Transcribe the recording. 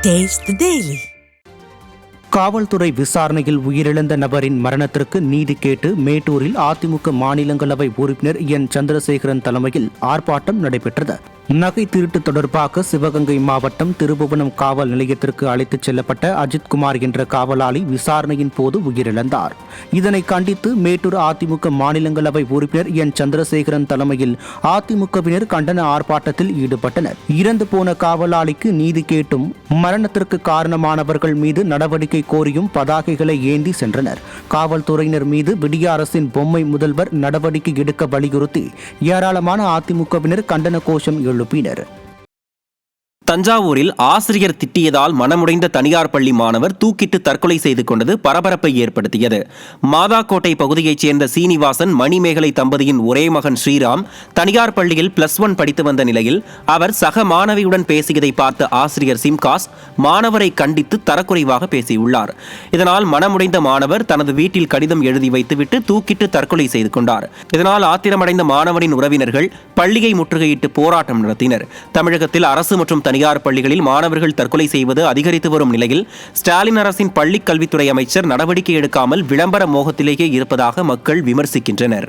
Taste the Daily. காவல்துறை விசாரணையில் உயிரிழந்த நபரின் மரணத்திற்கு நீதி கேட்டு மேட்டூரில் அதிமுக மாநிலங்களவை உறுப்பினர் என் சந்திரசேகரன் தலைமையில் ஆர்ப்பாட்டம் நடைபெற்றது. நகை திருட்டு தொடர்பாக சிவகங்கை மாவட்டம் திருபுவனம் காவல் நிலையத்திற்கு அழைத்துச் செல்லப்பட்ட அஜித்குமார் என்ற காவலாளி விசாரணையின் போது உயிரிழந்தார். இதனை கண்டித்து மேட்டூர் அதிமுக மாநிலங்களவை உறுப்பினர் என் சந்திரசேகரன் தலைமையில் அதிமுகவினர் கண்டன ஆர்ப்பாட்டத்தில் ஈடுபட்டனர். இறந்து போன காவலாளிக்கு நீதி கேட்டும் மரணத்திற்கு காரணமானவர்கள் மீது நடவடிக்கை கோரியும் பதாகைகளை ஏந்தி சென்றனர். காவல்துறையினர் மீது விடிய அரசின் பொம்மை முதல்வர் நடவடிக்கை எடுக்க வலியுறுத்தி ஏராளமான அதிமுகவினர் கண்டன கோஷம் எழுப்பினர். தஞ்சாவூரில் ஆசிரியர் திட்டியதால் மனமுடைந்த தனியார் பள்ளி மாணவர் தூக்கிட்டு தற்கொலை செய்து கொண்டது பரபரப்பை ஏற்படுத்தியது. மாதாக்கோட்டை பகுதியைச் சேர்ந்த சீனிவாசன் மணிமேகலை தம்பதியின் ஒரே மகன் ஸ்ரீராம் தனியார் பள்ளியில் +1 படித்து வந்த நிலையில் அவர் சக மாணவியுடன் பேசியதை பார்த்த ஆசிரியர் சிம்காஸ் மாணவரை கண்டித்து தரக்குறைவாக பேசியுள்ளார். இதனால் மனமுடைந்த மாணவர் தனது வீட்டில் கடிதம் எழுதி வைத்துவிட்டு தூக்கிட்டு தற்கொலை செய்து கொண்டார். இதனால் ஆத்திரமடைந்த மாணவனின் உறவினர்கள் பள்ளியை முற்றுகையிட்டு போராட்டம் நடத்தினர். தமிழகத்தில் அரசு மற்றும் தனியார் பள்ளிகளில் மாணவர்கள் தற்கொலை செய்வது அதிகரித்து வரும் நிலையில் ஸ்டாலின் அரசின் பள்ளிக் கல்வித்துறை அமைச்சர் நடவடிக்கை எடுக்காமல் விளம்பர மோகத்திலேயே இருப்பதாக மக்கள் விமர்சிக்கின்றனர்.